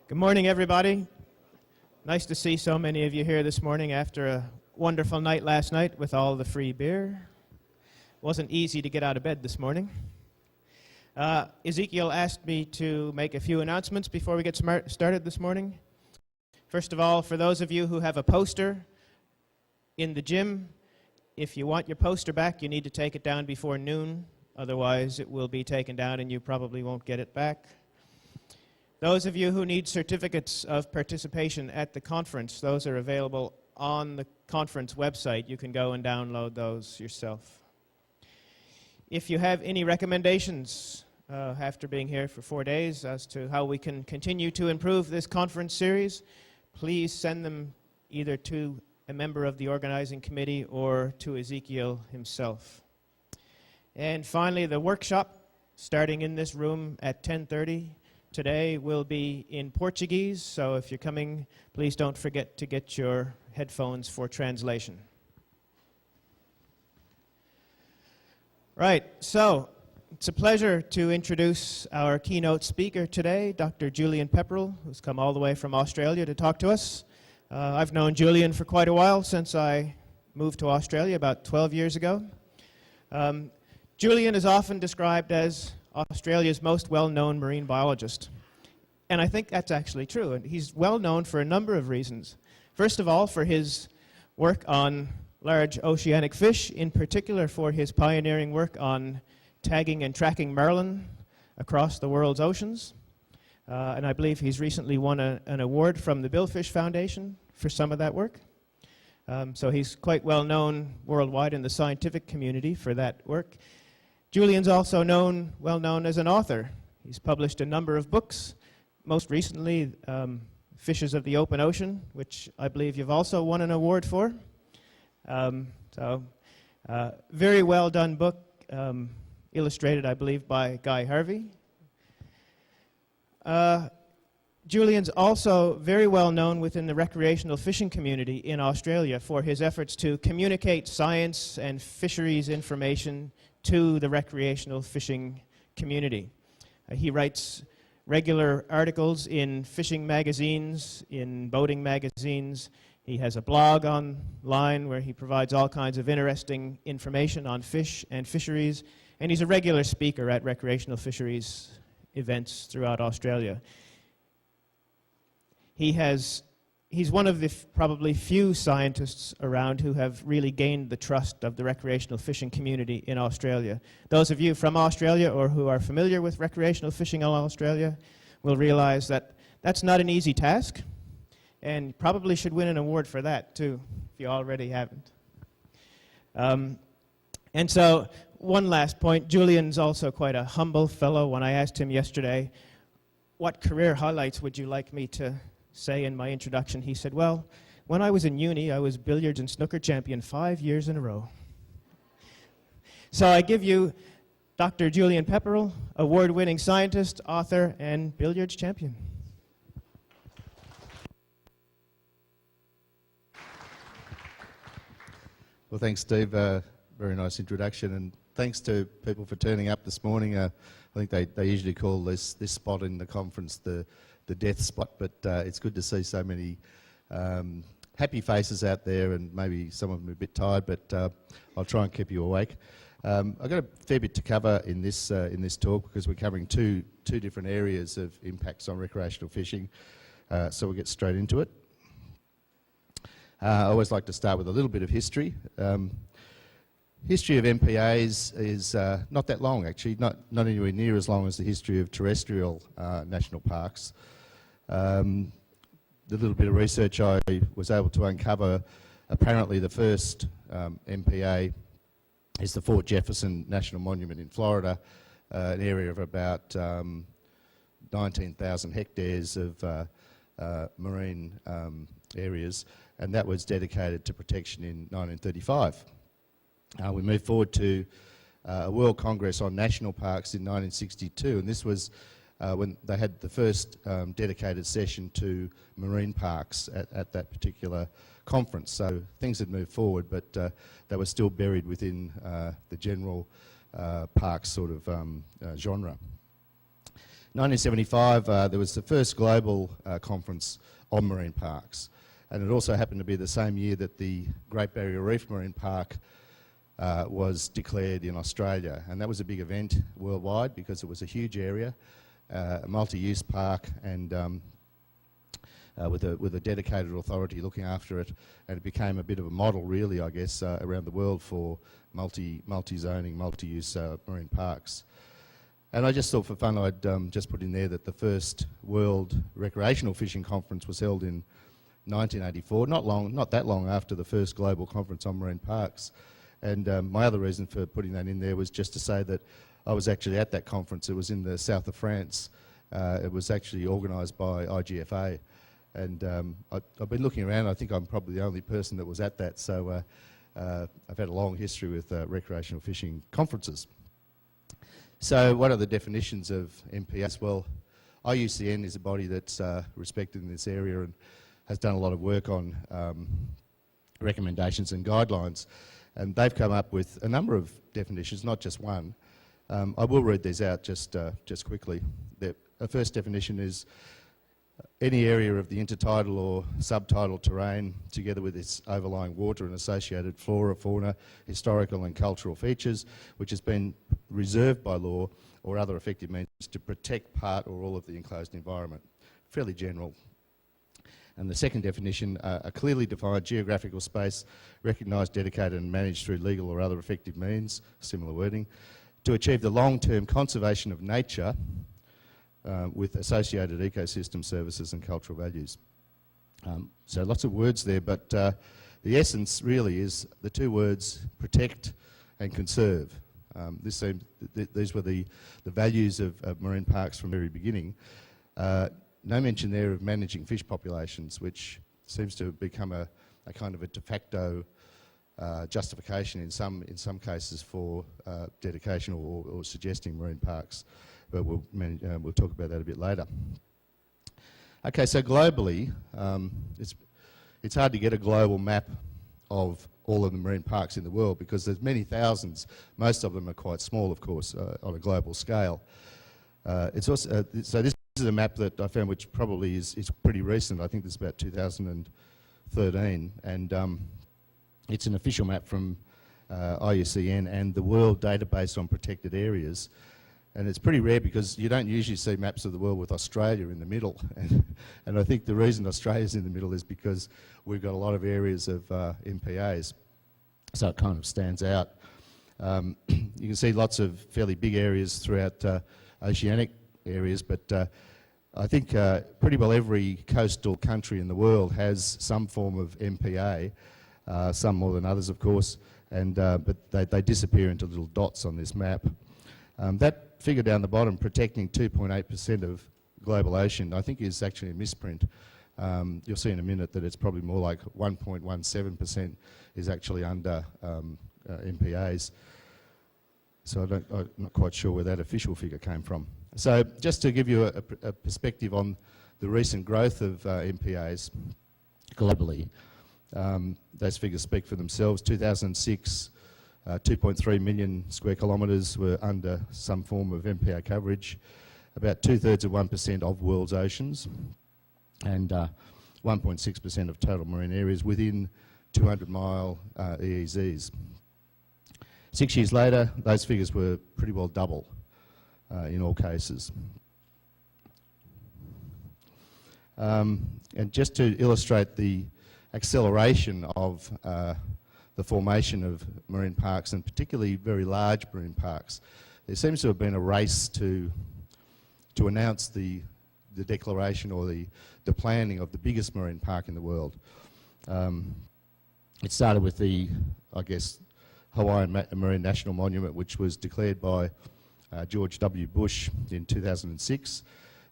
Good morning, everybody. Nice to see so many of you here this morning after a wonderful night last night with all the free beer. Wasn't easy to get out of bed this morning. Ezekiel asked me to make a few announcements before we get started this morning. First of all, for those of you who have a poster in the gym, if you want your poster back, you need to take it down before noon. Otherwise, it will be taken down and you probably won't get it back. Those of you who need certificates of participation at the conference, those are available on the conference website. You can go and download those yourself. If you have any recommendations after being here for 4 days as to how we can continue to improve this conference series, please send them either to a member of the organizing committee or to Ezekiel himself. And finally, the workshop starting in this room at 10:30 today will be in Portuguese, so if you're coming, please don't forget to get your headphones for translation. Right, so it's a pleasure to introduce our keynote speaker today, Dr. Julian Pepperell, who's come all the way from Australia to talk to us. I've known Julian for quite a while, since I moved to Australia about 12 years ago. Julian is often described as Australia's most well-known marine biologist. And I think that's actually true. And he's well-known for a number of reasons. First of all, for his work on large oceanic fish, in particular for his pioneering work on tagging and tracking marlin across the world's oceans. And I believe he's recently won an award from the Billfish Foundation for some of that work. So he's quite well-known worldwide in the scientific community for that work. Julian's also well known as an author. He's published a number of books, most recently Fishes of the Open Ocean, which I believe you've also won an award for. Very well done book, illustrated, I believe, by Guy Harvey. Julian's also very well known within the recreational fishing community in Australia for his efforts to communicate science and fisheries information to the recreational fishing community. He writes regular articles in fishing magazines, in boating magazines. He has a blog online where he provides all kinds of interesting information on fish and fisheries, and he's a regular speaker at recreational fisheries events throughout Australia. He's one of the probably few scientists around who have really gained the trust of the recreational fishing community in Australia. Those of you from Australia or who are familiar with recreational fishing in Australia will realize that that's not an easy task, and probably should win an award for that too, if you already haven't. And so, one last point, Julian's also quite a humble fellow. When I asked him yesterday, what career highlights would you like me to say in my introduction, he said, well, when I was in uni, I was billiards and snooker champion 5 years in a row. So I give you Dr. Julian Pepperell, award-winning scientist, author, and billiards champion. Well, thanks, Steve. Very nice introduction, and thanks to people for turning up this morning. I think they usually call this spot in the conference the death spot, but it's good to see so many happy faces out there, and maybe some of them are a bit tired, but I'll try and keep you awake. I've got a fair bit to cover in this talk because we're covering two different areas of impacts on recreational fishing, so we'll get straight into it. I always like to start with a little bit of history. History of MPAs is not that long, actually, not anywhere near as long as the history of terrestrial national parks. The little bit of research I was able to uncover, apparently the first MPA is the Fort Jefferson National Monument in Florida, an area of about 19,000 hectares of marine areas, and that was dedicated to protection in 1935. We moved forward to a World Congress on National Parks in 1962, and this was when they had the first dedicated session to marine parks at that particular conference. So things had moved forward, but they were still buried within the general parks sort of genre. 1975, there was the first global conference on marine parks, and it also happened to be the same year that the Great Barrier Reef Marine Park was declared in Australia, and that was a big event worldwide because it was a huge area, a multi-use park, and with a dedicated authority looking after it, and it became a bit of a model, really, I guess, around the world for multi-zoning, multi-use marine parks. And I just thought for fun I'd just put in there that the first World Recreational Fishing Conference was held in 1984, not that long after the first global conference on marine parks. And my other reason for putting that in there was just to say that I was actually at that conference. It was in the south of France. It was actually organised by IGFA. And I've been looking around. I think I'm probably the only person that was at that. So I've had a long history with recreational fishing conferences. So what are the definitions of MPAs? Well, IUCN is a body that's respected in this area and has done a lot of work on recommendations and guidelines. And they've come up with a number of definitions, not just one. I will read these out just quickly. The first definition is any area of the intertidal or subtidal terrain, together with its overlying water and associated flora, fauna, historical and cultural features, which has been reserved by law or other effective means to protect part or all of the enclosed environment. Fairly general. And the second definition, a clearly defined geographical space, recognised, dedicated and managed through legal or other effective means, similar wording, to achieve the long-term conservation of nature with associated ecosystem services and cultural values. So lots of words there, but the essence really is the two words protect and conserve. These were the values of marine parks from the very beginning. No mention there of managing fish populations, which seems to have become a kind of a de facto justification in some cases for dedication or suggesting marine parks. But we'll talk about that a bit later. Okay, so globally, it's hard to get a global map of all of the marine parks in the world because there's many thousands. Most of them are quite small, of course, on a global scale. It's also so this is a map that I found, which probably is pretty recent. I think this is about 2013, and it's an official map from IUCN and the World Database on Protected Areas. And it's pretty rare because you don't usually see maps of the world with Australia in the middle. And I think the reason Australia's in the middle is because we've got a lot of areas of MPAs. So it kind of stands out. You can see lots of fairly big areas throughout oceanic areas, but I think pretty well every coastal country in the world has some form of MPA, some more than others, of course, and but they disappear into little dots on this map. That figure down the bottom, protecting 2.8% of global ocean, I think is actually a misprint. You'll see in a minute that it's probably more like 1.17% is actually under MPAs. So I'm not quite sure where that official figure came from. So just to give you a perspective on the recent growth of MPAs globally, those figures speak for themselves. 2006, 2.3 million square kilometres were under some form of MPA coverage, about 2/3 of 1% of world's oceans, and 1.6% of total marine areas within 200-mile EEZs. 6 years later, those figures were pretty well double in all cases. And just to illustrate the acceleration of the formation of marine parks, and particularly very large marine parks, there seems to have been a race to announce the declaration or the planning of the biggest marine park in the world. It started with the, I guess, Hawaiian Marine National Monument, which was declared by George W. Bush in 2006.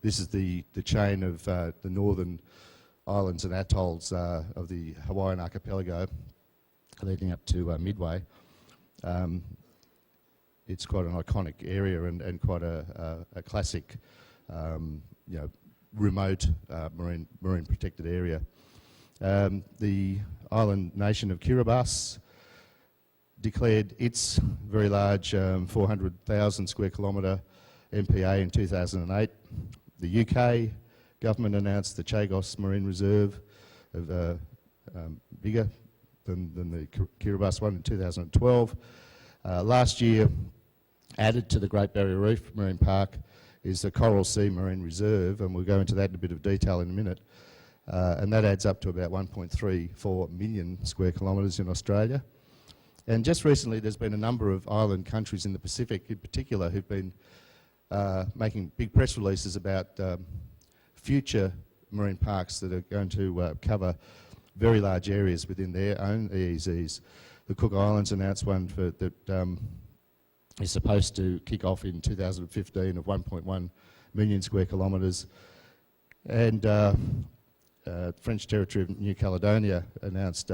This is the chain of the northern islands and atolls of the Hawaiian archipelago leading up to Midway. It's quite an iconic area and quite a classic, remote marine protected area. The island nation of Kiribati declared its very large 400,000 square kilometre MPA in 2008. The UK government announced the Chagos Marine Reserve, of, bigger than the Kiribati one in 2012. Last year, added to the Great Barrier Reef Marine Park is the Coral Sea Marine Reserve, and we'll go into that in a bit of detail in a minute. And that adds up to about 1.34 million square kilometres in Australia. And just recently there's been a number of island countries in the Pacific in particular who've been making big press releases about future marine parks that are going to cover very large areas within their own EEZs. The Cook Islands announced one that is supposed to kick off in 2015 of 1.1 million square kilometres. And French territory of New Caledonia announced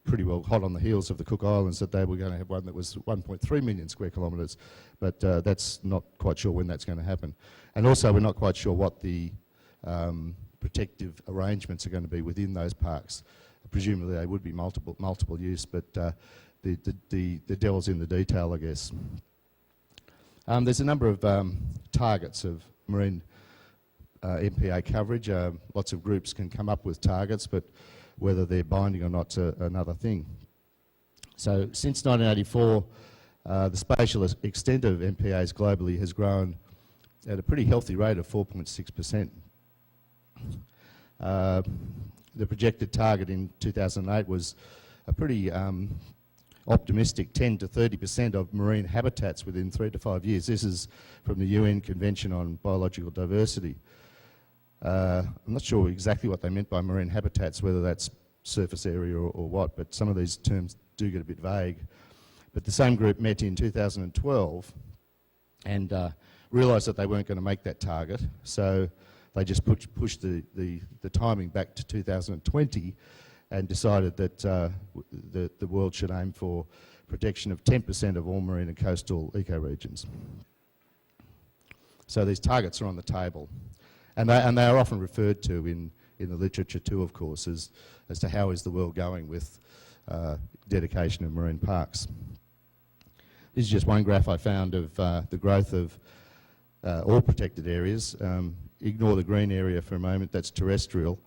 pretty well hot on the heels of the Cook Islands that they were going to have one that was 1.3 million square kilometres, but that's not quite sure when that's going to happen. And also we're not quite sure what the protective arrangements are going to be within those parks. Presumably they would be multiple use, but the devil's in the detail, I guess. There's a number of targets of marine MPA coverage. Lots of groups can come up with targets, but whether they're binding or not's another thing. So since 1984, the spatial extent of MPAs globally has grown at a pretty healthy rate of 4.6%. The projected target in 2008 was a pretty optimistic 10 to 30% of marine habitats within 3 to 5 years. This is from the UN Convention on Biological Diversity. I'm not sure exactly what they meant by marine habitats, whether that's surface area or what, but some of these terms do get a bit vague. But the same group met in 2012 and realised that they weren't going to make that target, so they just pushed the timing back to 2020 and decided that the world should aim for protection of 10% of all marine and coastal ecoregions. So these targets are on the table. And they are often referred to in the literature too, of course, as to how is the world going with dedication of marine parks. This is just one graph I found of the growth of all protected areas. Ignore the green area for a moment, that's terrestrial,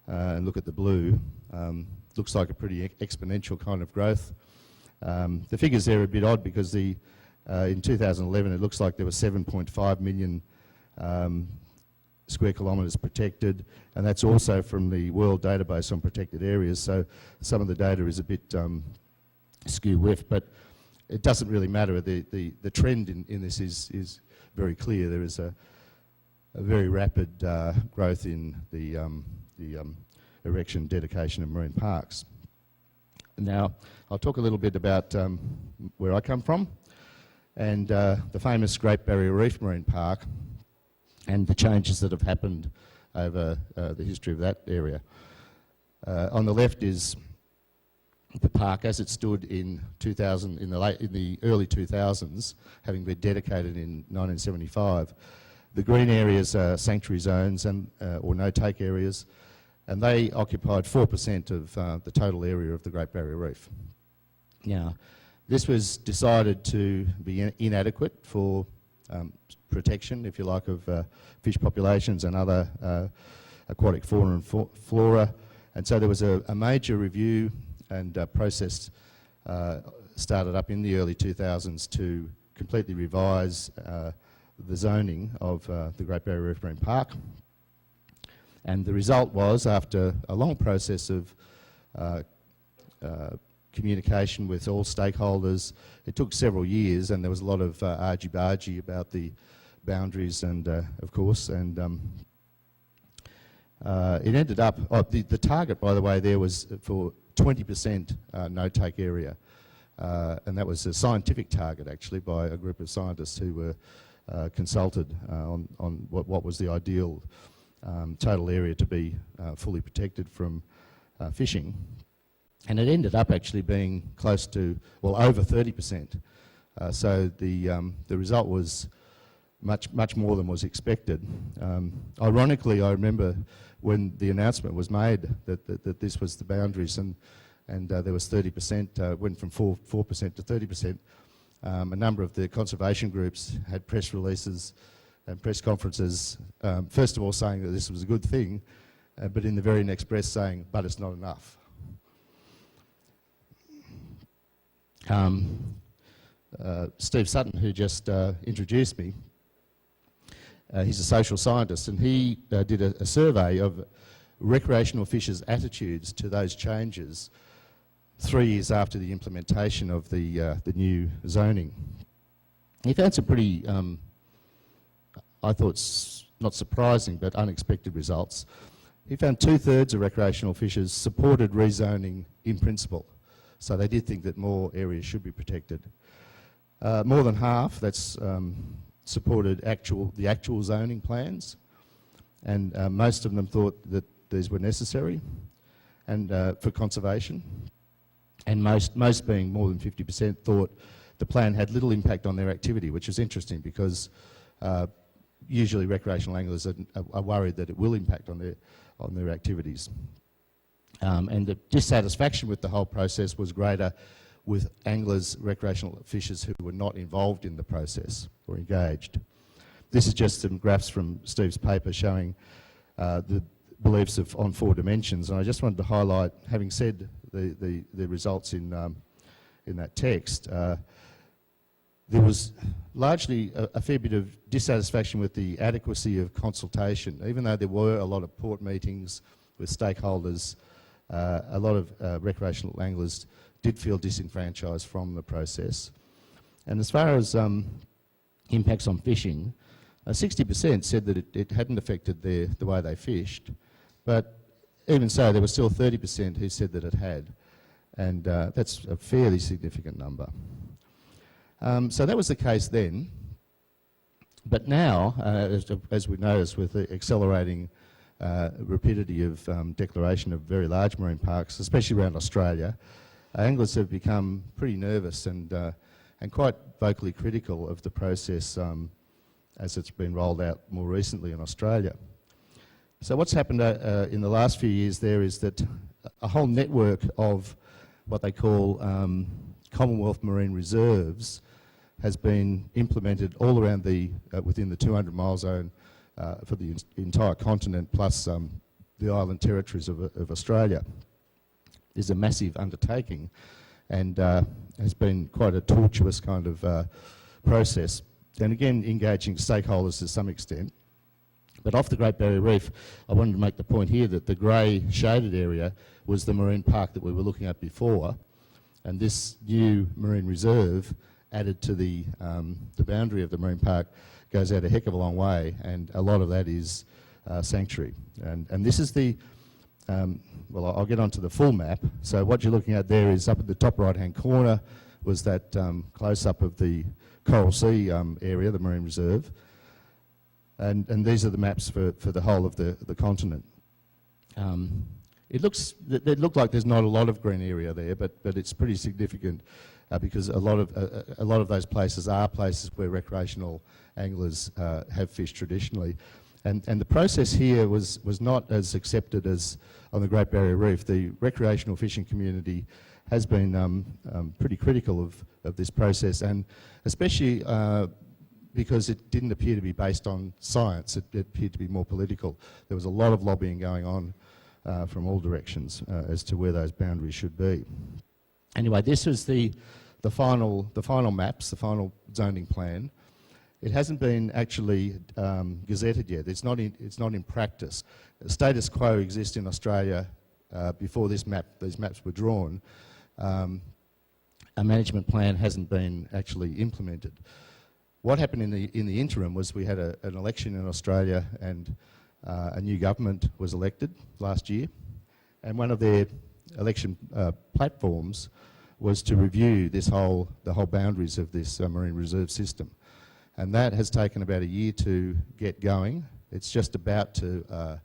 and look at the blue. Looks like a pretty exponential kind of growth. The figures there are a bit odd because in 2011 it looks like there were 7.5 million square kilometres protected, and that's also from the World Database on Protected Areas, so some of the data is a bit skew-whiffed, but it doesn't really matter. The trend in this is very clear. There is a very rapid growth in the erection dedication of marine parks. Now, I'll talk a little bit about where I come from, and the famous Great Barrier Reef Marine Park, and the changes that have happened over the history of that area. On the left is the park as it stood in 2000, in the early 2000s, having been dedicated in 1975. The green areas are sanctuary zones and or no-take areas, and they occupied 4% of the total area of the Great Barrier Reef. Now, this was decided to be inadequate for protection, if you like, of fish populations and other aquatic fauna and flora. And so there was a major review and process started up in the early 2000s to completely revise the zoning of the Great Barrier Reef Marine Park. And the result was, after a long process of communication with all stakeholders, it took several years, and there was a lot of argy-bargy about the boundaries and of course, and it ended up, the target, by the way, there was for 20% no-take area, and that was a scientific target actually by a group of scientists who were consulted on what was the ideal total area to be fully protected from fishing. And it ended up actually being close to, well, over 30%. So the result was much more than was expected. Ironically, I remember when the announcement was made that this was the boundaries, and there was 30%, went from 4% to 30%. A number of the conservation groups had press releases and press conferences, first of all saying that this was a good thing, but in the very next breath saying, but it's not enough. Steve Sutton, who just introduced me, he's a social scientist, and he did a survey of recreational fishers' attitudes to those changes 3 years after the implementation of the new zoning. He found some pretty, I thought, not surprising but unexpected results. He found 2/3 of recreational fishers supported rezoning in principle, so they did think that more areas should be protected. More than half, that's supported the actual zoning plans, and most of them thought that these were necessary and for conservation, and most being more than 50% thought the plan had little impact on their activity, which is interesting because usually recreational anglers are worried that it will impact on their activities. And the dissatisfaction with the whole process was greater with anglers, recreational fishers who were not involved in the process or engaged. This is just some graphs from Steve's paper showing the beliefs on 4 dimensions, and I just wanted to highlight, having said the results in that text, there was largely a fair bit of dissatisfaction with the adequacy of consultation. Even though there were a lot of port meetings with stakeholders, a lot of recreational anglers did feel disenfranchised from the process. And as far as impacts on fishing, 60% said that it hadn't affected the way they fished, but even so, there were still 30% who said that it had, and that's a fairly significant number. So that was the case then, but now, as we noticed with the accelerating rapidity of declaration of very large marine parks, especially around Australia, anglers have become pretty nervous and quite vocally critical of the process as it's been rolled out more recently in Australia. So what's happened in the last few years there is that a whole network of what they call Commonwealth Marine Reserves has been implemented all around within the 200-mile zone for the entire continent, plus the island territories of Australia. Is a massive undertaking, and has been quite a tortuous kind of process, and again engaging stakeholders to some extent. But off the Great Barrier Reef, I wanted to make the point here that the grey shaded area was the marine park that we were looking at before, and this new marine reserve added to the boundary of the marine park goes out a heck of a long way, and a lot of that is sanctuary. And this is the well, I'll get onto the full map. So what you're looking at there is up at the top right-hand corner was that close-up of the Coral Sea area, the marine reserve. And these are the maps for the whole of the continent. It looked like there's not a lot of green area there, but it's pretty significant because a lot of those places are places where recreational anglers have fished traditionally. And the process here was not as accepted as on the Great Barrier Reef. The recreational fishing community has been pretty critical of this process, and especially because it didn't appear to be based on science. It appeared to be more political. There was a lot of lobbying going on from all directions as to where those boundaries should be. Anyway, this was the final maps, the final zoning plan. It hasn't been actually gazetted yet. It's not in practice. The status quo exists in Australia before these maps were drawn. A management plan hasn't been actually implemented. What happened in the interim was we had an election in Australia, and a new government was elected last year, and one of their election platforms was to review the whole boundaries of this marine reserve system. And that has taken about a year to get going. It's just about to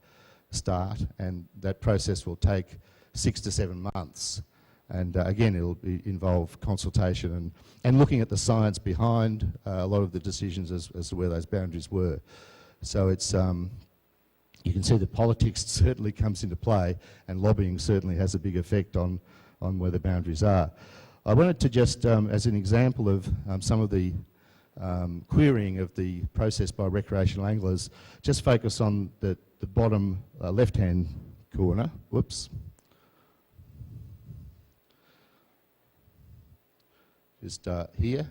start, and that process will take 6 to 7 months. And again, it'll involve consultation and looking at the science behind a lot of the decisions as to where those boundaries were. So it's you can see that politics certainly comes into play, and lobbying certainly has a big effect on where the boundaries are. I wanted to just, as an example of some of the querying of the process by recreational anglers, just focus on the bottom left-hand corner. Whoops. Just here.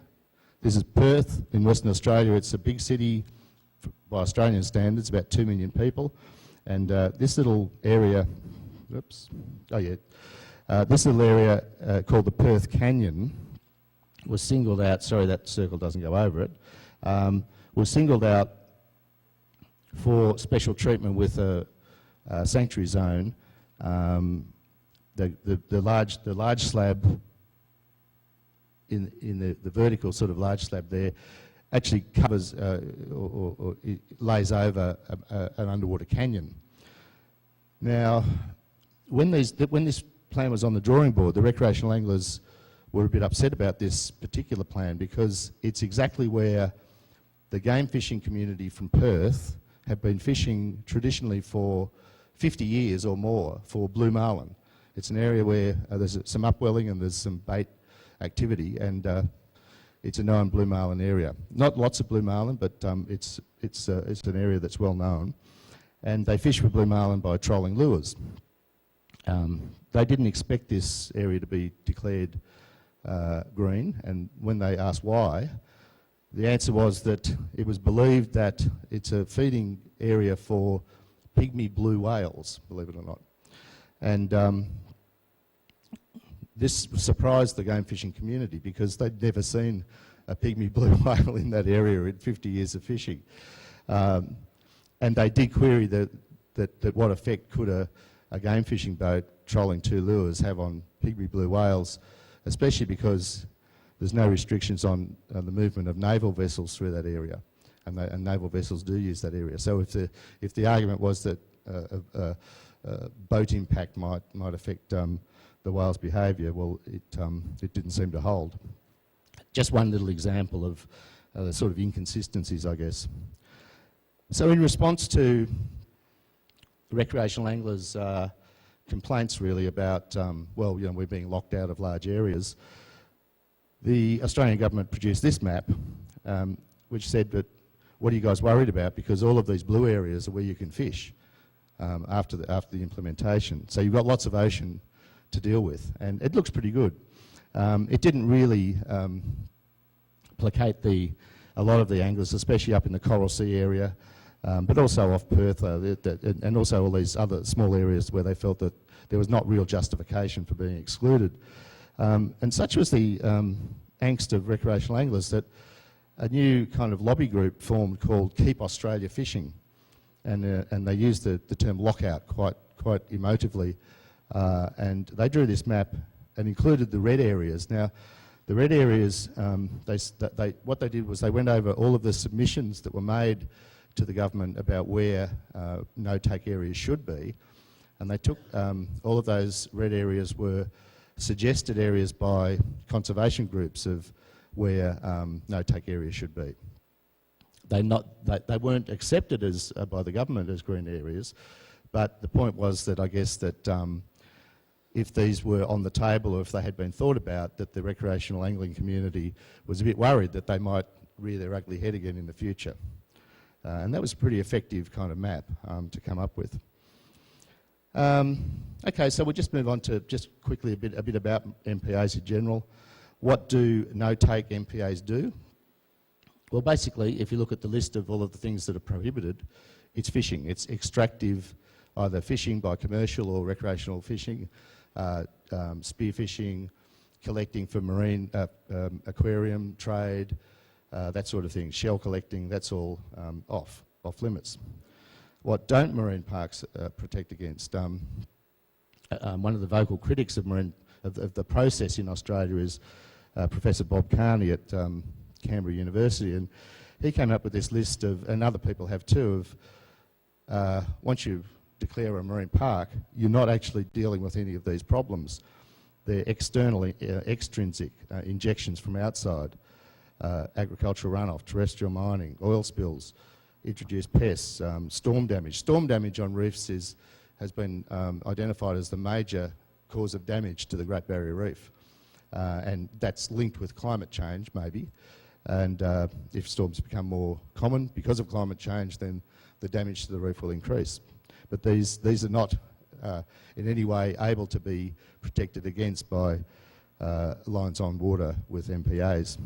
This is Perth in Western Australia. It's a big city by Australian standards, about 2 million people. And this little area, oops, oh yeah, this little area called the Perth Canyon was singled out, sorry that circle doesn't go over it, was singled out for special treatment with a sanctuary zone. The large slab in the vertical sort of large slab there actually covers or it lays over an underwater canyon. Now, when this plan was on the drawing board, the recreational anglers were a bit upset about this particular plan because it's exactly where the game fishing community from Perth have been fishing traditionally for 50 years or more for blue marlin. It's an area where there's some upwelling and there's some bait activity, and it's a known blue marlin area. Not lots of blue marlin, but it's an area that's well known. And they fish for blue marlin by trolling lures. They didn't expect this area to be declared green, and when they asked why, the answer was that it was believed that it's a feeding area for pygmy blue whales, believe it or not. And this surprised the game fishing community because they'd never seen a pygmy blue whale in that area in 50 years of fishing. And they did query that what effect could a game fishing boat trolling 2 lures have on pygmy blue whales, especially because there's no restrictions on the movement of naval vessels through that area, and naval vessels do use that area. So if the argument was that boat impact might affect the whale's behaviour, well, it didn't seem to hold. Just one little example of the sort of inconsistencies, I guess. So in response to recreational anglers' complaints really about, well, you know, we're being locked out of large areas, the Australian government produced this map, which said that, what are you guys worried about? Because all of these blue areas are where you can fish after the implementation. So you've got lots of ocean to deal with, and it looks pretty good. It didn't really placate a lot of the anglers, especially up in the Coral Sea area, but also off Perth, and also all these other small areas where they felt that there was not real justification for being excluded. And such was the angst of recreational anglers that a new kind of lobby group formed called Keep Australia Fishing, and they used the term lockout quite emotively, and they drew this map and included the red areas. Now, the red areas, what they did was they went over all of the submissions that were made to the government about where no-take areas should be, and they took all of those red areas were suggested areas by conservation groups of where no-take areas should be. They weren't accepted as by the government as green areas, but the point was that I guess that if these were on the table or if they had been thought about, that the recreational angling community was a bit worried that they might rear their ugly head again in the future. And that was a pretty effective kind of map to come up with. Okay, so we'll just move on to just quickly a bit about MPAs in general. What do no-take MPAs do? Well, basically, if you look at the list of all of the things that are prohibited, it's fishing. It's extractive, either fishing by commercial or recreational fishing, spearfishing, collecting for marine aquarium trade, that sort of thing, shell collecting, that's all off limits. What don't marine parks protect against? One of the vocal critics of the process in Australia is Professor Bob Carney at Canberra University, and he came up with this list of, and other people have too, of once you declare a marine park, you're not actually dealing with any of these problems. They're externally extrinsic injections from outside, agricultural runoff, terrestrial mining, oil spills, introduced pests, storm damage. Storm damage on reefs has been identified as the major cause of damage to the Great Barrier Reef. and that's linked with climate change maybe. And if storms become more common because of climate change, then the damage to the reef will increase. But these are not in any way able to be protected against by lines on water with MPAs.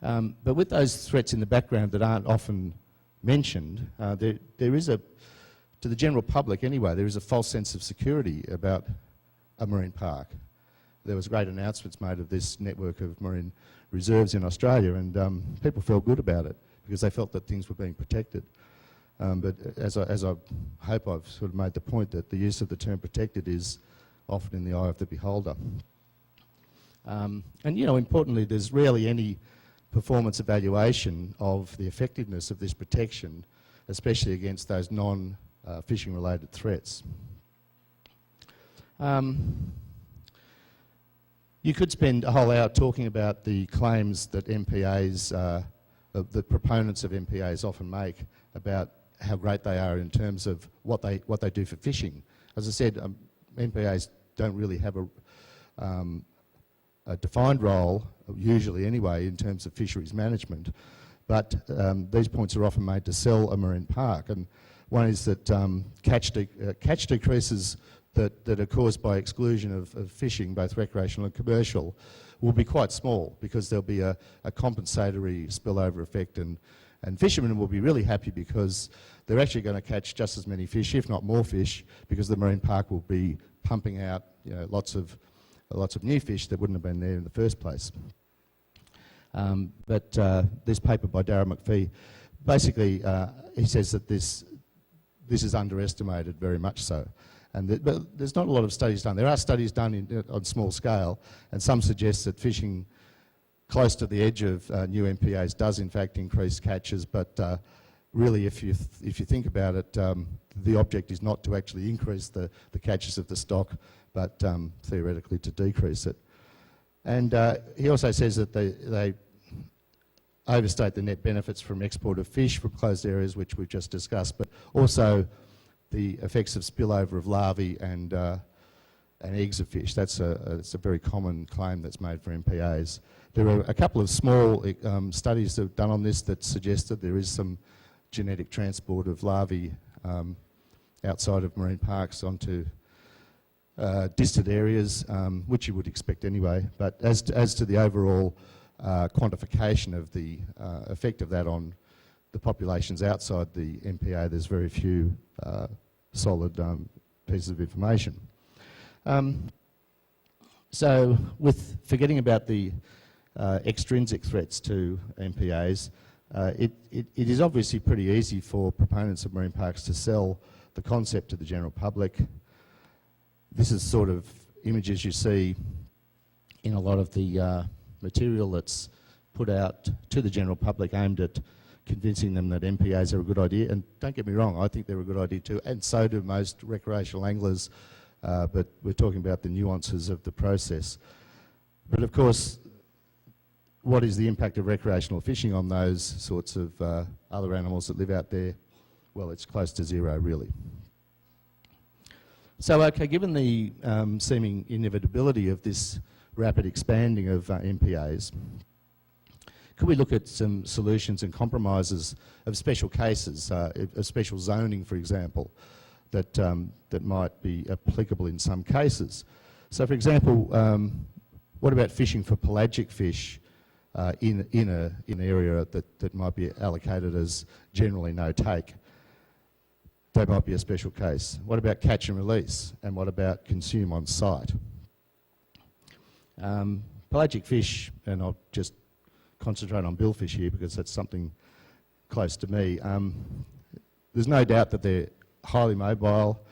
But with those threats in the background that aren't often mentioned, there is to the general public anyway, there is a false sense of security about a marine park. There was great announcements made of this network of marine reserves in Australia, and people felt good about it because they felt that things were being protected. But as I hope I've sort of made the point, that the use of the term protected is often in the eye of the beholder. And importantly, there's rarely any performance evaluation of the effectiveness of this protection, especially against those non-fishing related threats. You could spend a whole hour talking about the claims that MPAs, the proponents of MPAs often make about how great they are in terms of what they do for fishing. As I said, MPAs don't really have a defined role, usually anyway, in terms of fisheries management, but these points are often made to sell a marine park. And one is that catch decreases that are caused by exclusion of fishing, both recreational and commercial, will be quite small because there'll be a compensatory spillover effect, and fishermen will be really happy because they're actually going to catch just as many fish, if not more fish, because the marine park will be pumping out lots of new fish that wouldn't have been there in the first place. But this paper by Darragh McPhee, basically he says that this is underestimated very much so. But there's not a lot of studies done. There are studies done on small scale, and some suggest that fishing close to the edge of new MPAs does in fact increase catches, but really if you think about it, the object is not to actually increase the catches of the stock, but theoretically to decrease it. And he also says that they overstate the net benefits from export of fish from closed areas, which we've just discussed, but also the effects of spillover of larvae and eggs of fish. It's a very common claim that's made for MPAs. There are a couple of small studies that have done on this that suggest that there is some genetic transport of larvae outside of marine parks onto distant areas, which you would expect anyway. But as to the overall quantification of the effect of that on the populations outside the MPA, there's very few solid pieces of information. So with forgetting about the extrinsic threats to MPAs, it is obviously pretty easy for proponents of marine parks to sell the concept to the general public. This is sort of images you see in a lot of the material that's put out to the general public aimed at convincing them that MPAs are a good idea. And don't get me wrong, I think they're a good idea too, and so do most recreational anglers, but we're talking about the nuances of the process. But of course, what is the impact of recreational fishing on those sorts of other animals that live out there? Well, it's close to zero, really. So, okay, given the seeming inevitability of this rapid expanding of MPAs, could we look at some solutions and compromises of special cases, of special zoning, for example, that might be applicable in some cases? So, for example, what about fishing for pelagic fish in an area that might be allocated as generally no take? That might be a special case. What about catch and release? And what about consume on site? Pelagic fish, and I'll just concentrate on billfish here because that's something close to me. There's no doubt that they're highly mobile.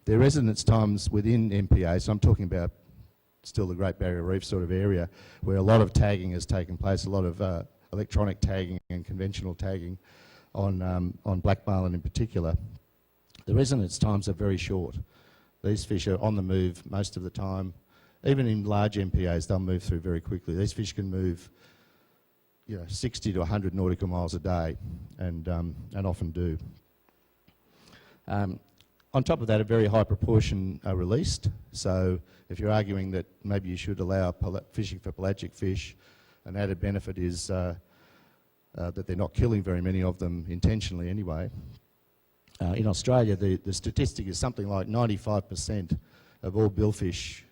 Their residence times within MPA, so I'm talking about still the Great Barrier Reef sort of area, where a lot of tagging has taken place, a lot of electronic tagging and conventional tagging on black marlin in particular. The residence times are very short. These fish are on the move most of the time. Even in large MPAs, they'll move through very quickly. These fish can move 60 to 100 nautical miles a day, and often do. On top of that, a very high proportion are released. So if you're arguing that maybe you should allow fishing for pelagic fish, an added benefit is that they're not killing very many of them intentionally anyway. In Australia, the statistic is something like 95% of all billfish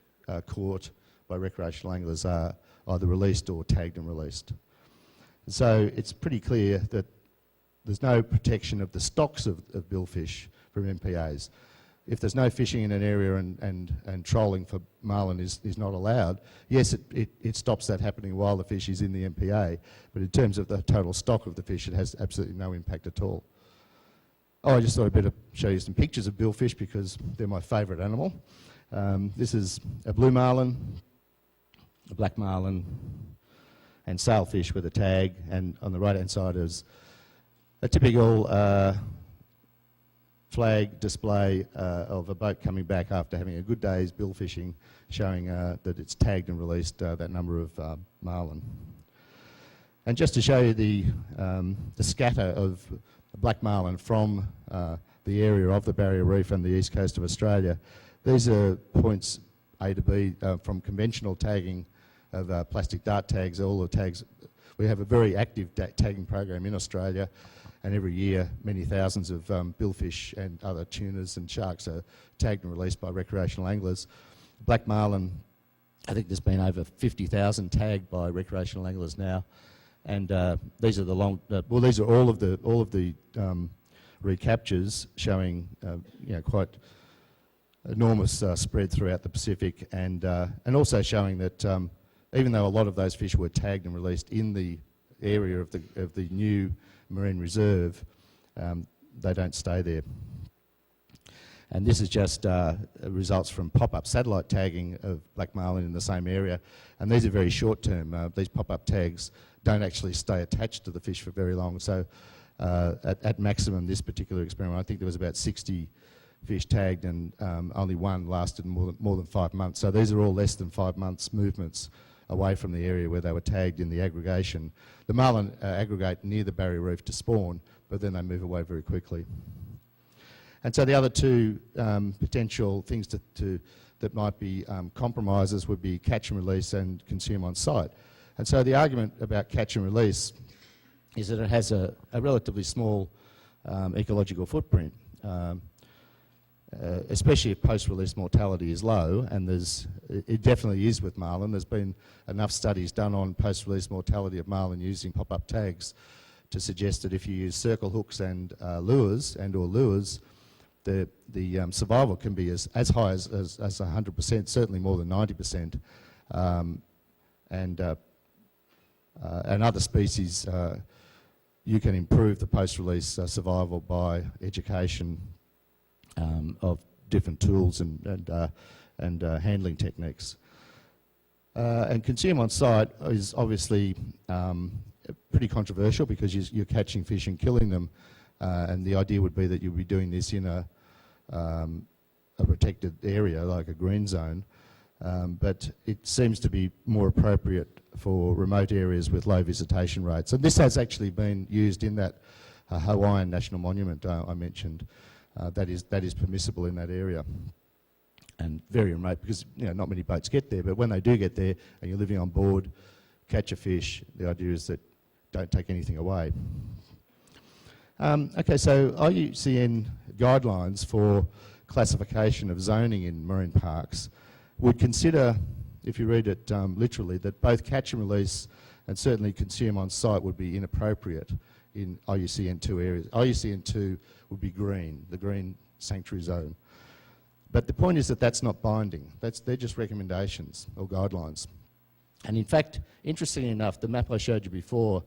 caught by recreational anglers are either released or tagged and released. And so it's pretty clear that there's no protection of the stocks of billfish from MPAs. If there's no fishing in an area and trolling for marlin is not allowed, yes, it stops that happening while the fish is in the MPA, but in terms of the total stock of the fish, it has absolutely no impact at all. Oh, I just thought I'd better show you some pictures of billfish because they're my favourite animal. This is a blue marlin, a black marlin, and sailfish with a tag, and on the right-hand side is a typical flag display of a boat coming back after having a good day's bill fishing, showing that it's tagged and released that number of marlin. And just to show you the scatter of black marlin from the area of the Barrier Reef and the east coast of Australia, these are points A to B from conventional tagging of plastic dart tags, all the tags. We have a very active tagging program in Australia, and every year many thousands of billfish and other tunas and sharks are tagged and released by recreational anglers. Black marlin, I think there's been over 50,000 tagged by recreational anglers now, and these are the long. Well, these are all of the recaptures showing quite enormous spread throughout the Pacific, and also showing that even though a lot of those fish were tagged and released in the area of the new marine reserve, they don't stay there. And this is just results from pop-up satellite tagging of black marlin in the same area, and these are very short-term. These pop-up tags don't actually stay attached to the fish for very long. So at maximum, this particular experiment, I think there was about 60 fish tagged, and only one lasted more than 5 months. So these are all less than 5 months movements away from the area where they were tagged in the aggregation. The marlin aggregate near the Barrier Reef to spawn, but then they move away very quickly. And so the other two potential things that might be compromises would be catch and release and consume on site. And so the argument about catch and release is that it has a relatively small ecological footprint, especially if post-release mortality is low, and it definitely is with marlin. There's been enough studies done on post-release mortality of marlin using pop-up tags to suggest that if you use circle hooks and lures, the survival can be as high as 100%, certainly more than 90%. And other species, you can improve the post-release survival by education of different tools and handling techniques. And consume on site is obviously pretty controversial because you're catching fish and killing them, and the idea would be that you'll be doing this in a protected area like a green zone, but it seems to be more appropriate for remote areas with low visitation rates. And this has actually been used in that Hawaiian National Monument I mentioned. That is permissible in that area, and very remote because not many boats get there. But when they do get there, and you're living on board, catch a fish, the idea is that don't take anything away. Okay, so IUCN guidelines for classification of zoning in marine parks would consider, if you read it literally, that both catch and release and certainly consume on site would be inappropriate in IUCN 2 areas. IUCN 2 would be green, the green sanctuary zone. But the point is that that's not binding. They're just recommendations or guidelines. And in fact, interestingly enough, the map I showed you before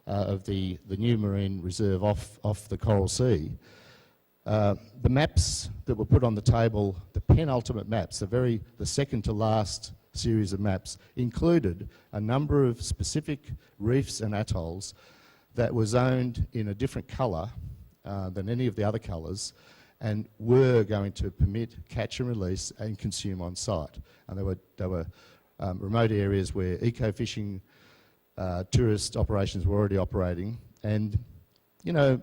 of the new marine reserve off the Coral Sea, the maps that were put on the table, the penultimate maps, the second to last series of maps, included a number of specific reefs and atolls that were zoned in a different colour than any of the other colours, and were going to permit catch and release and consume on site. And they were remote areas where eco-fishing tourist operations were already operating, and the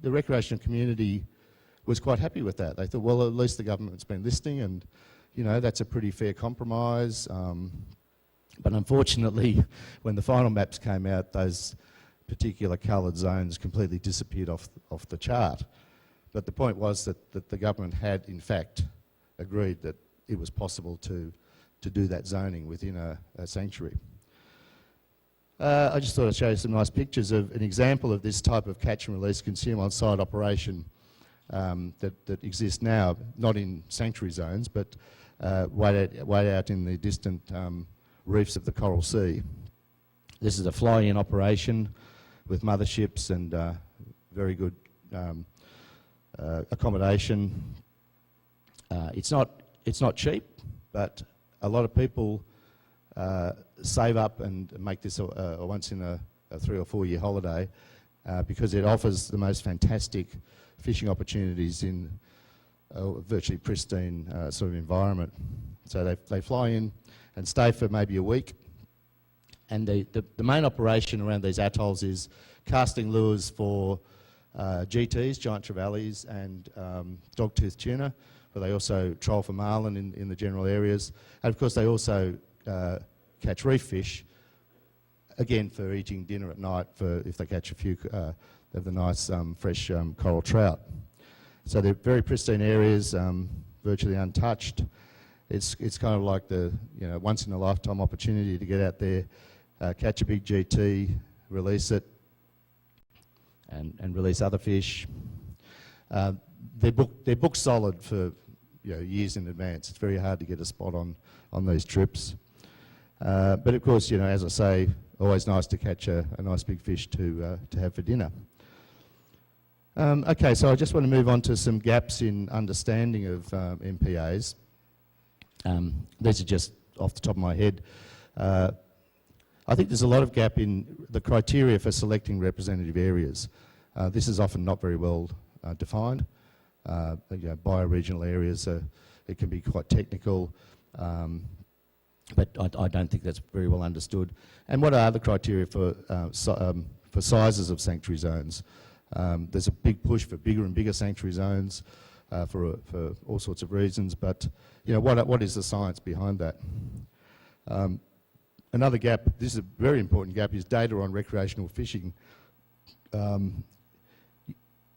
recreational community was quite happy with that. They thought, well, at least the government's been listening, and you know, that's a pretty fair compromise. But unfortunately, when the final maps came out, those particular coloured zones completely disappeared off the chart. But the point was that the government had, in fact, agreed that it was possible to do that zoning within a sanctuary. I just thought I'd show you some nice pictures of an example of this type of catch and release consume on-site operation that exists now, not in sanctuary zones, but way out in the distant reefs of the Coral Sea. This is a fly-in operation with motherships and very good accommodation. It's not cheap, but a lot of people save up and make this a once in a 3 or 4 year holiday because it offers the most fantastic fishing opportunities in a virtually pristine sort of environment. So they fly in and stay for maybe a week. And the main operation around these atolls is casting lures for GTs, giant trevallies, and dogtooth tuna, but they also troll for marlin in the general areas. And of course they also catch reef fish, again for eating dinner at night if they catch a few of the nice fresh coral trout. So they're very pristine areas, virtually untouched. It's kind of like the once in a lifetime opportunity to get out there, catch a big GT, release it, and release other fish. They're booked solid for years in advance. It's very hard to get a spot on these trips. But of course, as I say, always nice to catch a nice big fish to have for dinner. Okay, so I just want to move on to some gaps in understanding of MPAs. These are just off the top of my head. I think there's a lot of gap in the criteria for selecting representative areas. This is often not very well defined. Bioregional areas, it can be quite technical, but I don't think that's very well understood. And what are the criteria for sizes of sanctuary zones? There's a big push for bigger and bigger sanctuary zones for all sorts of reasons, but what is the science behind that? Another gap, this is a very important gap, is data on recreational fishing.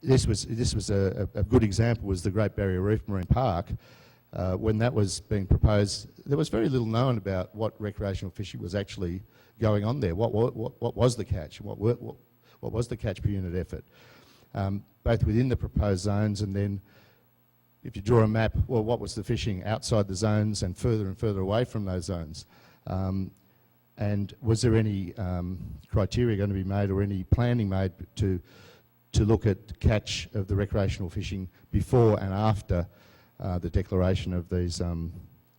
This was a good example, was the Great Barrier Reef Marine Park. When that was being proposed, there was very little known about what recreational fishing was actually going on there. What was the catch? What was the catch per unit effort? Both within the proposed zones, and then if you draw a map, well, what was the fishing outside the zones and further away from those zones? And was there any criteria going to be made or any planning made to look at catch of the recreational fishing before and after the declaration of these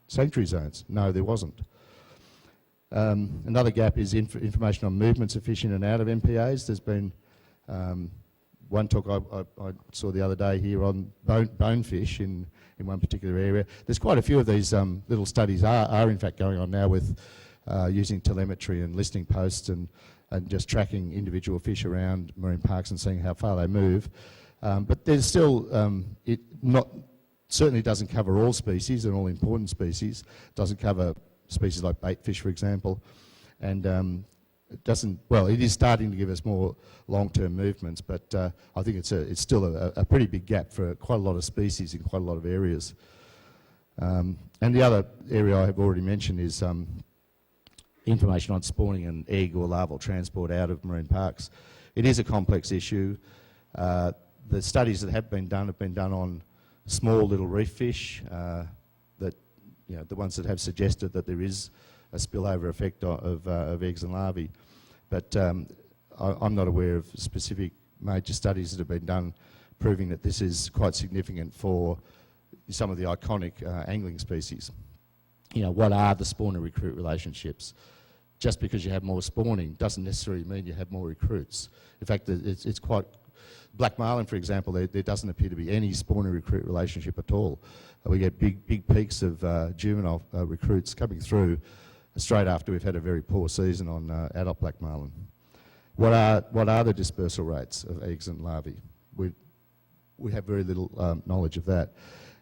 sanctuary zones? No, there wasn't. Another gap is information on movements of fish in and out of MPAs. There's been one talk I saw the other day here on bonefish in one particular area. There's quite a few of these little studies are in fact going on now with using telemetry and listening posts and just tracking individual fish around marine parks and seeing how far they move. But there's still, certainly doesn't cover all species and all important species. It doesn't cover species like bait fish, for example. And it is starting to give us more long-term movements, but I think it's still a pretty big gap for quite a lot of species in quite a lot of areas. And the other area I have already mentioned is information on spawning and egg or larval transport out of marine parks. It is a complex issue. The studies that have been done on small little reef fish, the ones that have suggested that there is a spillover effect of eggs and larvae. But I'm not aware of specific major studies that have been done proving that this is quite significant for some of the iconic angling species. What are the spawner-recruit relationships? Just because you have more spawning doesn't necessarily mean you have more recruits. In fact, it's quite... Black marlin, for example, there doesn't appear to be any spawner-recruit relationship at all. We get big peaks of juvenile recruits coming through straight after we've had a very poor season on adult black marlin. What are the dispersal rates of eggs and larvae? we have very little knowledge of that.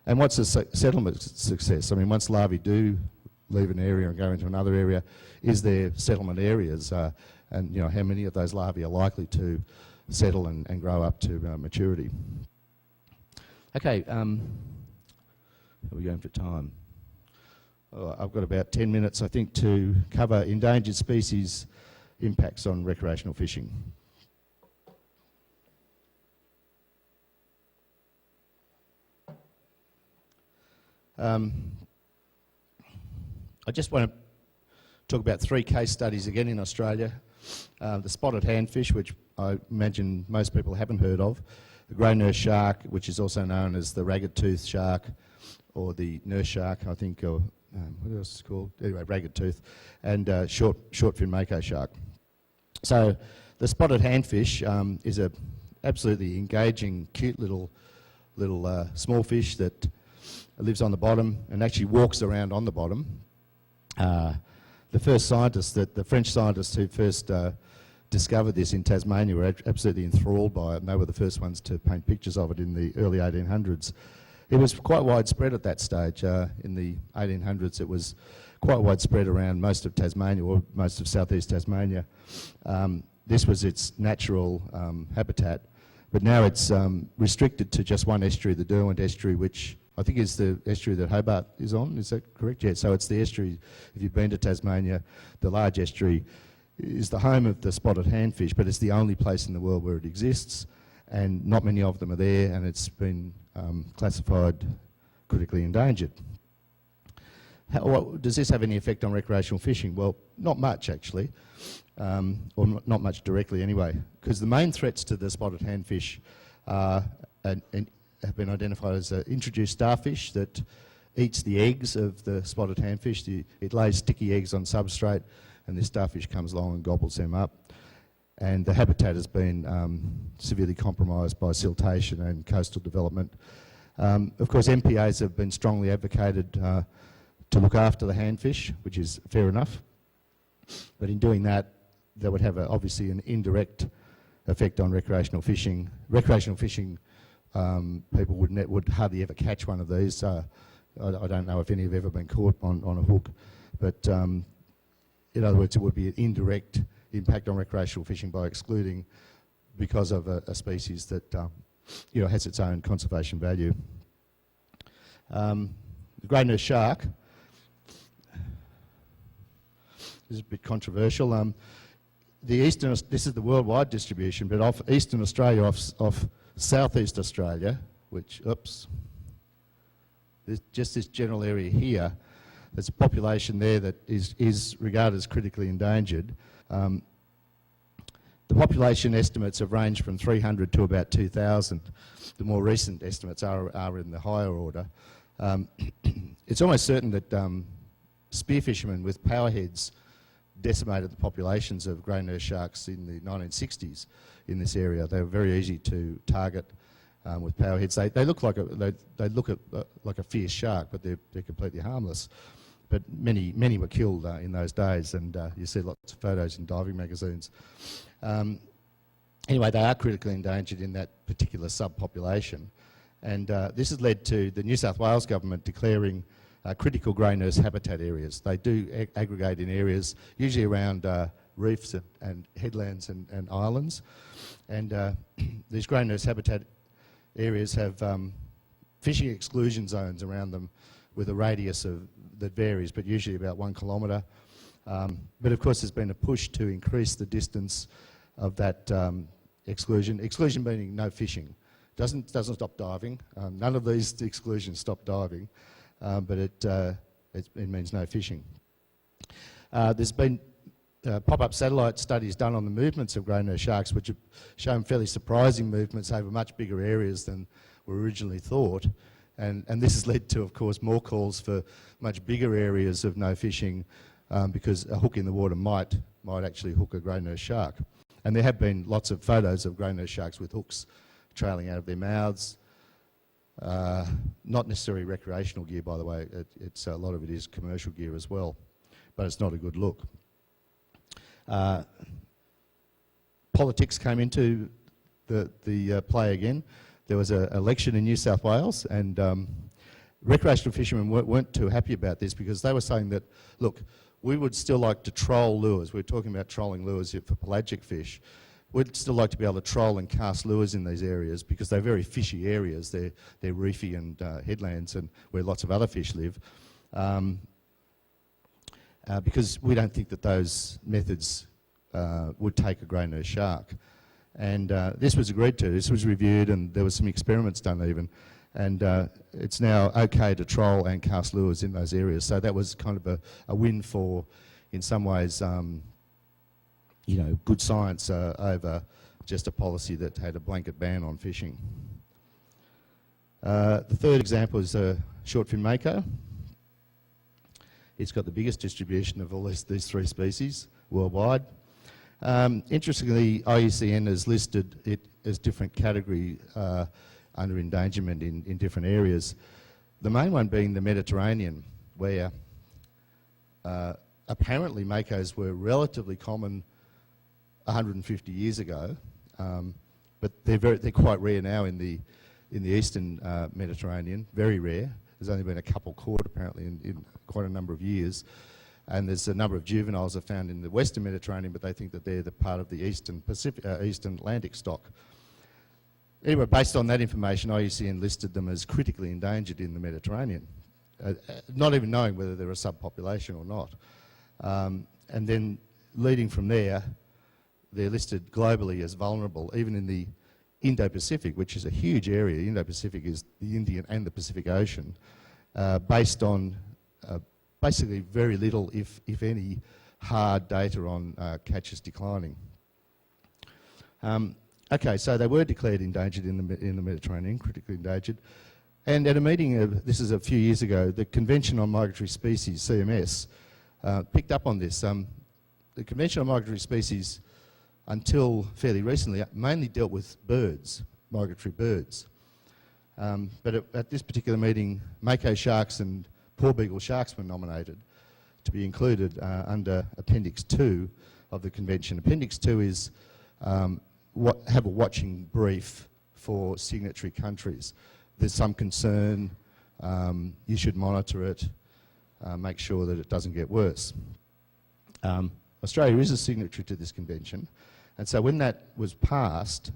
And what's a settlement success? I mean, once larvae do leave an area and go into another area, is there settlement areas? And you know, how many of those larvae are likely to settle and grow up to maturity? Okay, how are we going for time? Oh, I've got about 10 minutes, I think, to cover endangered species impacts on recreational fishing. I just want to talk about 3 case studies again in Australia. The spotted handfish, which I imagine most people haven't heard of, the grey nurse shark, which is also known as the ragged-tooth shark, or the nurse shark, I think, or what else is it called? Anyway, ragged-tooth, and short-fin mako shark. So the spotted handfish is a absolutely engaging, cute little small fish that lives on the bottom and actually walks around on the bottom. The first scientists, the French scientists who first discovered this in Tasmania, were absolutely enthralled by it, and they were the first ones to paint pictures of it in the early 1800s. It was quite widespread at that stage. In the 1800s, it was quite widespread around most of Tasmania, or most of southeast Tasmania. This was its natural habitat, but now it's restricted to just one estuary, the Derwent estuary, which I think is the estuary that Hobart is on. Is that correct? Yeah, so it's the estuary, if you've been to Tasmania, the large estuary is the home of the spotted handfish, but it's the only place in the world where it exists, and not many of them are there, and it's been classified critically endangered. Does this have any effect on recreational fishing? Well, not much actually, or not much directly anyway, because the main threats to the spotted handfish have been identified as introduced starfish that eats the eggs of the spotted handfish. It lays sticky eggs on substrate, and this starfish comes along and gobbles them up. And the habitat has been severely compromised by siltation and coastal development. Of course, MPAs have been strongly advocated to look after the handfish, which is fair enough. But in doing that, that would have obviously an indirect effect on recreational fishing. Recreational fishing people would hardly ever catch one of these. I don't know if any have ever been caught on a hook, but in other words, it would be an indirect impact on recreational fishing by excluding, because of a species that has its own conservation value. The grey nurse shark is a bit controversial. This is the worldwide distribution, but off Eastern Australia, off Southeast Australia, which, there's just this general area here, there's a population there that is regarded as critically endangered. The population estimates have ranged from 300 to about 2,000. The more recent estimates are in the higher order. It's almost certain that spear fishermen with powerheads decimated the populations of grey nurse sharks in the 1960s in this area. They were very easy to target with powerheads. They look like like a fierce shark, but they're completely harmless. But many were killed in those days, and you see lots of photos in diving magazines. Anyway, they are critically endangered in that particular subpopulation, and this has led to the New South Wales government declaring critical grey nurse habitat areas. They do aggregate in areas, usually around reefs and headlands and islands, and these grey nurse habitat areas have fishing exclusion zones around them with a radius that varies, but usually about 1 kilometre. But of course there's been a push to increase the distance of that exclusion. Exclusion meaning no fishing. Doesn't stop diving. None of these exclusions stop diving, but it means no fishing. There's been pop-up satellite studies done on the movements of grey nurse sharks, which have shown fairly surprising movements over much bigger areas than were originally thought. And this has led to, of course, more calls for much bigger areas of no fishing, because a hook in the water might actually hook a grey nurse shark. And there have been lots of photos of grey nurse sharks with hooks trailing out of their mouths. Not necessarily recreational gear, by the way. It's a lot of it is commercial gear as well, but it's not a good look. Politics came into the play again. there was an election in New South Wales, and recreational fishermen weren't too happy about this because they were saying that, look, we would still like to troll lures. We're talking about trolling lures here for pelagic fish. We'd still like to be able to troll and cast lures in these areas because they're very fishy areas. They're reefy and headlands, and where lots of other fish live. Because we don't think that those methods would take a grey nurse shark. And this was agreed to. This was reviewed, and there were some experiments done even. And it's now okay to troll and cast lures in those areas. So that was kind of a win for, in some ways, you know, good science over just a policy that had a blanket ban on fishing. The third example is short fin mako. It's got the biggest distribution of all these three species worldwide. Interestingly, IUCN has listed it as different category under endangerment in different areas. The main one being the Mediterranean, where apparently makos were relatively common 150 years ago, but they're quite rare now in the eastern Mediterranean, very rare. There's only been a couple caught apparently in quite a number of years. And there's a number of juveniles are found in the western Mediterranean, but they think that they're the part of the eastern Atlantic stock. Anyway, based on that information, IUCN listed them as critically endangered in the Mediterranean, not even knowing whether they're a subpopulation or not. And then leading from there, they're listed globally as vulnerable, even in the Indo-Pacific, which is a huge area. Indo-Pacific is the Indian and the Pacific Ocean, based on basically very little, if any, hard data on catches declining. Okay, so they were declared endangered in the Mediterranean, critically endangered. And at a meeting, this is a few years ago, the Convention on Migratory Species, CMS, picked up on this. The Convention on Migratory Species, until fairly recently, mainly dealt with birds, migratory birds. But at this particular meeting, mako sharks and porbeagle sharks were nominated to be included under Appendix 2 of the Convention. Appendix 2 is have a watching brief for signatory countries. There's some concern, you should monitor it, make sure that it doesn't get worse. Australia is a signatory to this convention, and so when that was passed,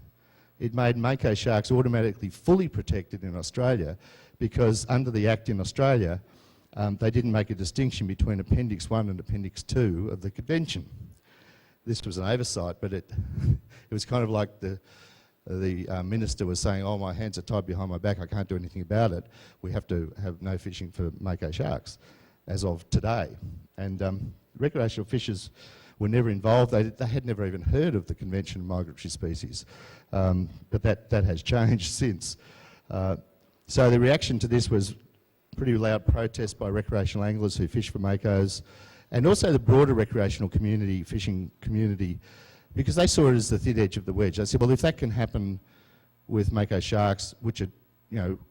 it made mako sharks automatically fully protected in Australia, because under the Act in Australia, they didn't make a distinction between Appendix 1 and Appendix 2 of the convention. This was an oversight, but it was kind of like the minister was saying, oh, my hands are tied behind my back, I can't do anything about it. We have to have no fishing for mako sharks as of today. And recreational fishers were never involved. They had never even heard of the Convention on Migratory Species. But that has changed since. So the reaction to this was pretty loud protest by recreational anglers who fish for makos, and also the broader recreational community, fishing community, because they saw it as the thin edge of the wedge. They said, well, if that can happen with mako sharks, which are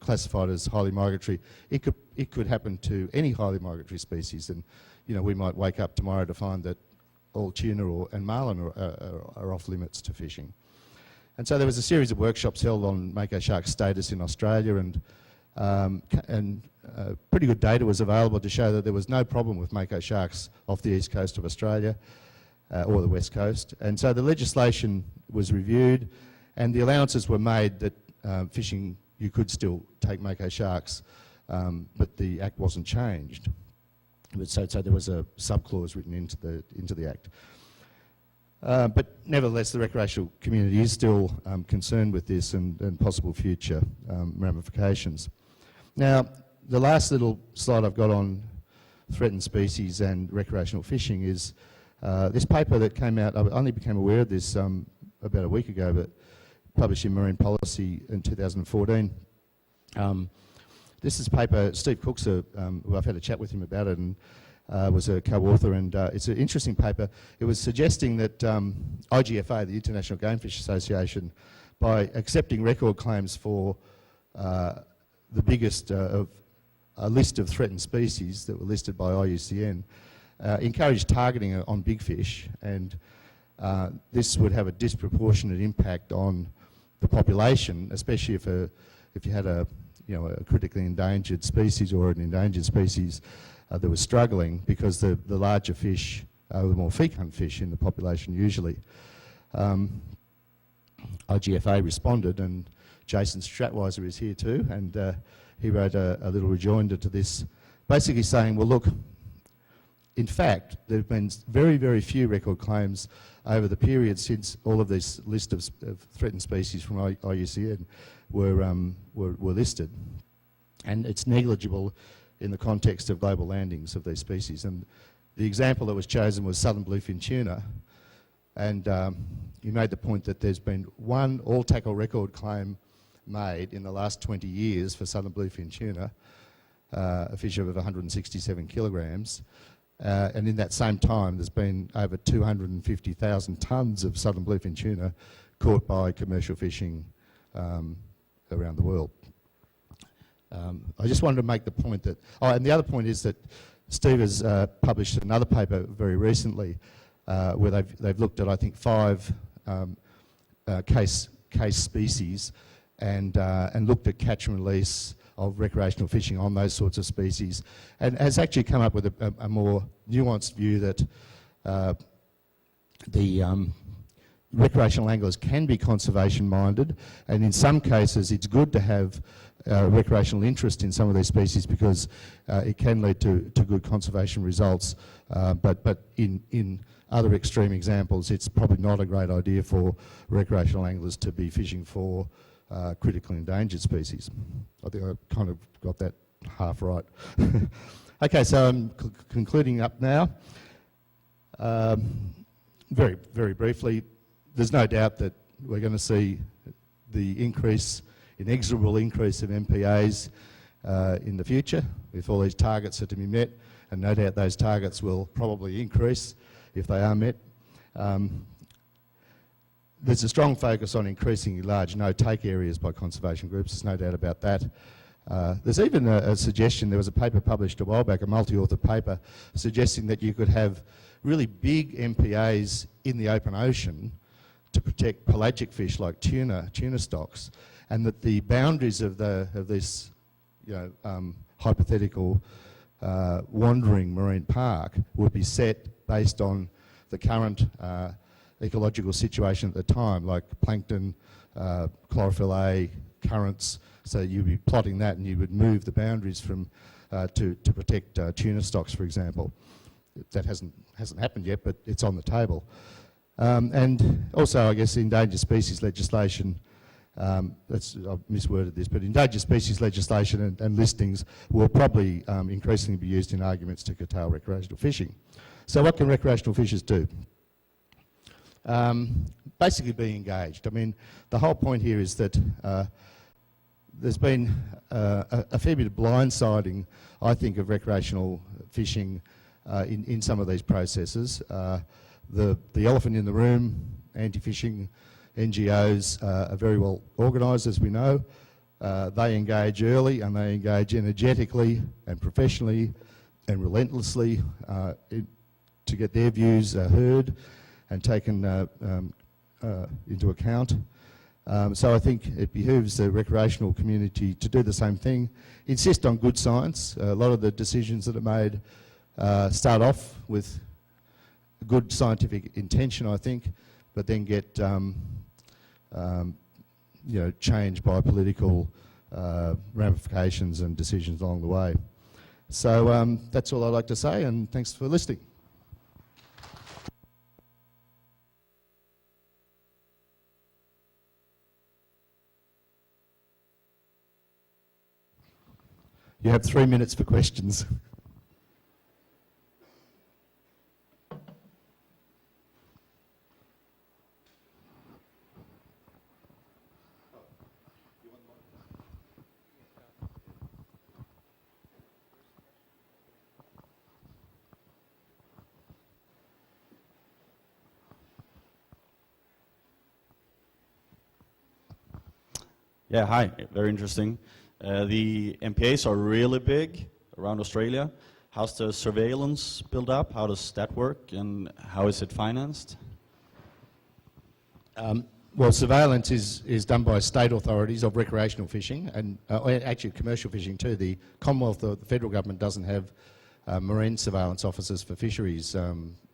classified as highly migratory, it could happen to any highly migratory species, and we might wake up tomorrow to find that all tuna and marlin are off limits to fishing. And so there was a series of workshops held on mako shark status in Australia, and pretty good data was available to show that there was no problem with mako sharks off the east coast of Australia or the west coast. And so the legislation was reviewed, and the allowances were made that fishing, you could still take mako sharks, but the Act wasn't changed. So there was a sub-clause written into the Act. But nevertheless, the recreational community is still concerned with this and possible future ramifications. Now, the last little slide I've got on threatened species and recreational fishing is this paper that came out. I only became aware of this about a week ago, but published in Marine Policy in 2014. This is a paper, Steve Cook's who I've had a chat with him about it, and was a co-author, and it's an interesting paper. It was suggesting that IGFA, the International Game Fish Association, by accepting record claims for the biggest of a list of threatened species that were listed by IUCN, encouraged targeting on big fish, and this would have a disproportionate impact on the population, especially if you had a critically endangered species or an endangered species that was struggling, because the larger fish were the more fecund fish in the population usually. IGFA responded, and Jason Stratweiser is here too, and he wrote a little rejoinder to this, basically saying, well, look, in fact, there have been very, very few record claims over the period since all of this list of threatened species from IUCN were listed. And it's negligible in the context of global landings of these species. And the example that was chosen was southern bluefin tuna. And he made the point that there's been one all-tackle record claim made in the last 20 years for southern bluefin tuna, a fish of 167 kilograms. And in that same time, there's been over 250,000 tonnes of southern bluefin tuna caught by commercial fishing around the world. I just wanted to make the point that, and the other point is that Steve has published another paper very recently where they've looked at, I think, 5 case species and looked at catch and release of recreational fishing on those sorts of species, and has actually come up with a more nuanced view that the recreational anglers can be conservation minded, and in some cases it's good to have recreational interest in some of these species because it can lead to good conservation results, but in other extreme examples it's probably not a great idea for recreational anglers to be fishing for critically endangered species. I think I kind of got that half right. Okay, so I'm concluding up now. Very, very briefly, there's no doubt that we're going to see the inexorable increase of MPAs in the future if all these targets are to be met, and no doubt those targets will probably increase if they are met. There's a strong focus on increasing large no-take areas by conservation groups, there's no doubt about that. There's even a suggestion, there was a paper published a while back, a multi-author paper, suggesting that you could have really big MPAs in the open ocean to protect pelagic fish like tuna stocks, and that the boundaries of this hypothetical wandering marine park would be set based on the current ecological situation at the time, like plankton, chlorophyll A, currents. So you'd be plotting that, and you would move the boundaries from to protect tuna stocks, for example. That hasn't happened yet, but it's on the table. And also, I guess, endangered species legislation. I've misworded this, but endangered species legislation and listings will probably increasingly be used in arguments to curtail recreational fishing. So what can recreational fishers do? Basically be engaged. I mean, the whole point here is that there's been a fair bit of blindsiding, I think, of recreational fishing in some of these processes. The elephant in the room, anti-fishing NGOs are very well organised, as we know. They engage early, and they engage energetically and professionally and relentlessly to get their views heard and taken into account. So I think it behooves the recreational community to do the same thing. Insist on good science. A lot of the decisions that are made start off with good scientific intention, I think, but then get changed by political ramifications and decisions along the way. So that's all I'd like to say, and thanks for listening. You have 3 minutes for questions. Yeah, hi, very interesting. The MPAs are really big around Australia. How's the surveillance built up? How does that work, and how is it financed? Well, surveillance is done by state authorities of recreational fishing and actually commercial fishing too. The Commonwealth, the federal government doesn't have marine surveillance officers for fisheries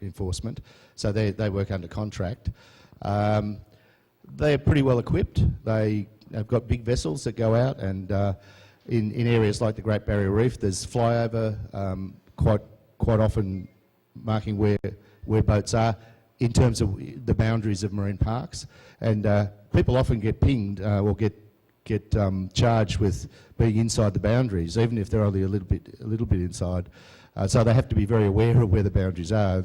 enforcement, so they work under contract. They're pretty well equipped. They have got big vessels that go out, and in areas like the Great Barrier Reef, there's flyover quite often marking where boats are in terms of the boundaries of marine parks, and people often get pinged or get charged with being inside the boundaries, even if they're only a little bit inside. So they have to be very aware of where the boundaries are.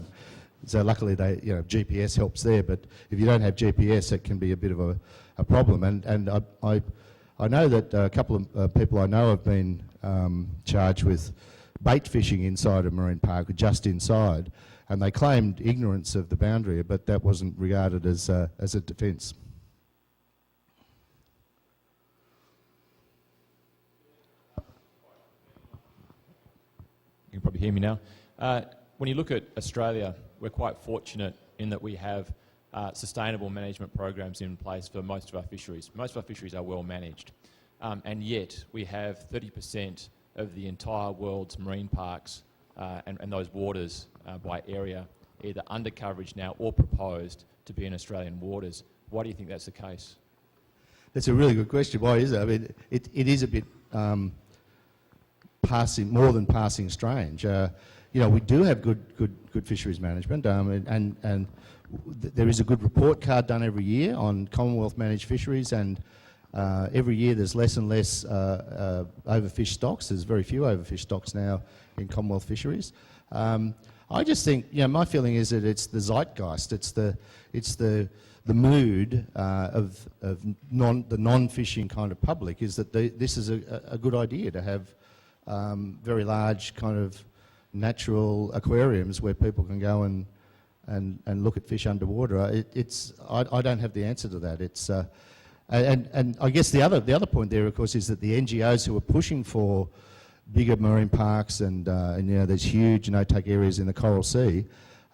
So luckily, GPS helps there. But if you don't have GPS, it can be a bit of a problem. And I know that a couple of people I know have been charged with bait fishing inside a marine park, just inside, and they claimed ignorance of the boundary, but that wasn't regarded as a defence. You can probably hear me now. When you look at Australia, we're quite fortunate in that we have sustainable management programs in place for most of our fisheries. Most of our fisheries are well managed, and yet we have 30% of the entire world's marine parks and those waters by area either under coverage now or proposed to be in Australian waters. Why do you think that's the case? That's a really good question. Why is it? I mean, it is a bit more than passing strange. We do have good fisheries management, and there is a good report card done every year on Commonwealth managed fisheries, and every year there's less and less overfished stocks. There's very few overfished stocks now in Commonwealth fisheries. I just think, my feeling is that it's the zeitgeist, it's the mood of the non-fishing kind of public is that this is a good idea to have very large kind of natural aquariums where people can go and look at fish underwater. I don't have the answer to that. And I guess the other point there, of course, is that the NGOs who are pushing for bigger marine parks and there's huge no-take areas in the Coral Sea,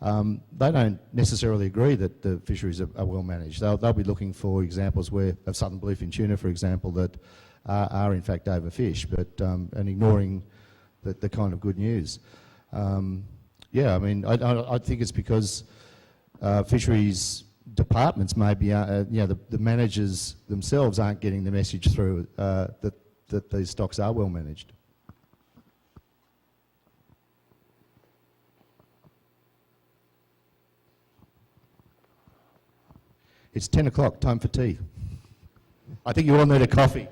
they don't necessarily agree that the fisheries are well managed. They'll be looking for examples of southern bluefin tuna, for example, that are in fact overfished, but and ignoring the kind of good news. I think it's because fisheries departments maybe the managers themselves aren't getting the message through that these stocks are well managed. It's 10 o'clock, time for tea. I think you all need a coffee.